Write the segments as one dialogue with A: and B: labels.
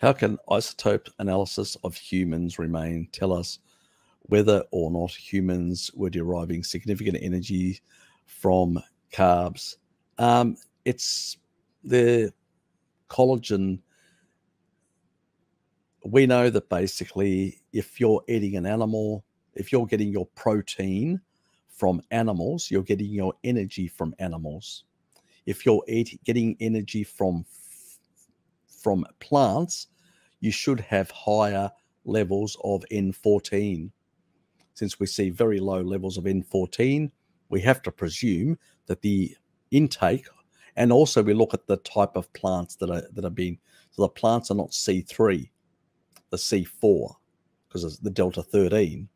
A: How can isotope analysis of humans remain tell us whether or not humans were deriving significant energy from carbs? It's the collagen. We know that basically if you're eating an animal, if you're getting your protein from animals, you're getting your energy from animals. If you're getting energy from plants, you should have higher levels of N14. Since we see very low levels of N14, we have to presume that the intake, and also we look at the type of plants that are being, so the plants are not C3, the C4, because it's the delta 13.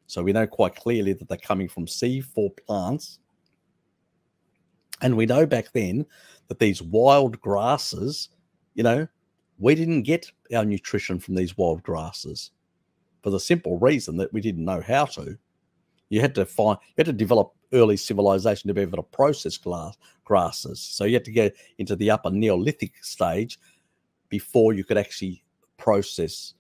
A: So we know quite clearly that they're coming from C4 plants. And we know back then that these wild grasses, we didn't get our nutrition from these wild grasses for the simple reason that we didn't know how to. You had to develop early civilization to be able to process grasses. So you had to get into the upper Neolithic stage before you could actually process,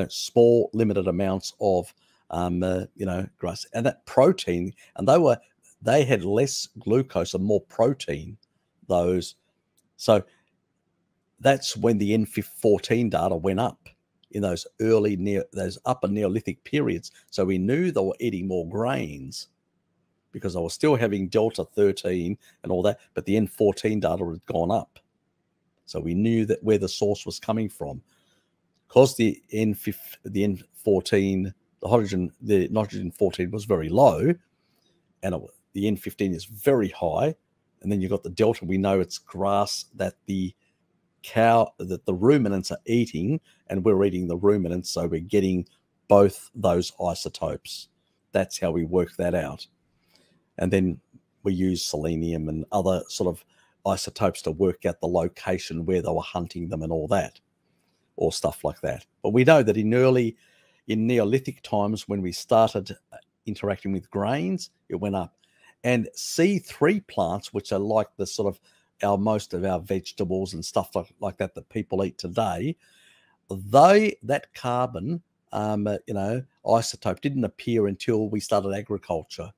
A: small limited amounts of, grass and that protein. And they had less glucose and more protein. So that's when the N14 data went up in those those upper Neolithic periods. So we knew they were eating more grains because they were still having delta 13 and all that, but the N14 data had gone up. So we knew that where the source was coming from. Because the N14, the nitrogen 14 was very low, and the N15 is very high, and then you've got the delta. We know it's grass that the ruminants are eating, and we're eating the ruminants, so we're getting both those isotopes. That's how we work that out. And then we use selenium and other sort of isotopes to work out the location where they were hunting them and all that, or stuff like that. But we know that in Neolithic times, when we started interacting with grains, it went up. And C3 plants, which are like the sort of most of our vegetables and stuff like that people eat today, that carbon isotope didn't appear until we started agriculture.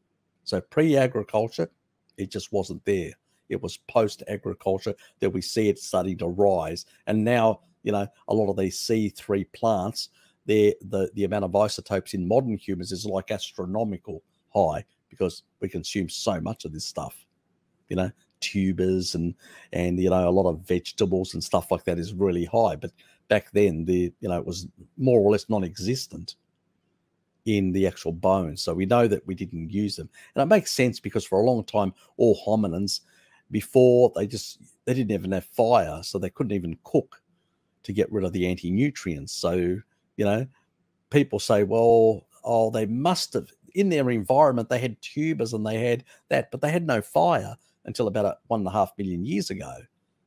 A: So pre-agriculture, it just wasn't there. It was post-agriculture that we see it starting to rise. And now, a lot of these C3 plants, the amount of isotopes in modern humans is like astronomical high because we consume so much of this stuff. Tubers and a lot of vegetables and stuff like that is really high. But back then, it was more or less non-existent in the actual bones. So we know that we didn't use them. And it makes sense because for a long time, all hominins, before they didn't even have fire, so they couldn't even cook to get rid of the anti-nutrients. So, people say, well, they must have, in their environment, they had tubers and they had that, but they had no fire until about 1.5 million years ago.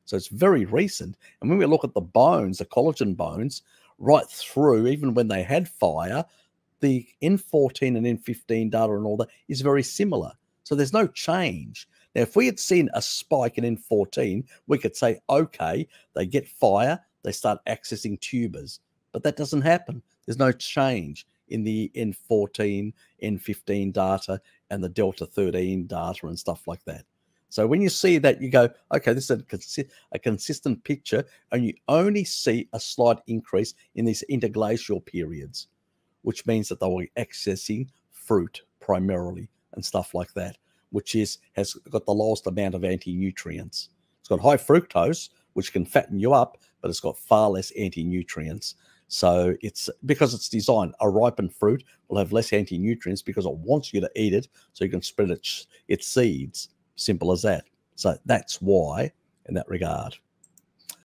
A: So it's very recent. And when we look at the bones, the collagen bones, right through, even when they had fire, the N14 and N15 data and all that is very similar. So there's no change. Now, if we had seen a spike in N14, we could say, okay, they get fire, they start accessing tubers. But that doesn't happen. There's no change in the N14, N15 data and the delta 13 data and stuff like that. So when you see that, you go, okay, this is a consistent picture, and you only see a slight increase in these interglacial periods, which means that they were accessing fruit primarily and stuff like that, which has got the lowest amount of anti-nutrients. It's got high fructose, which can fatten you up, but it's got far less anti-nutrients. So it's because it's designed, a ripened fruit will have less anti-nutrients because it wants you to eat it so you can spread its seeds. Simple as that. So that's why in that regard.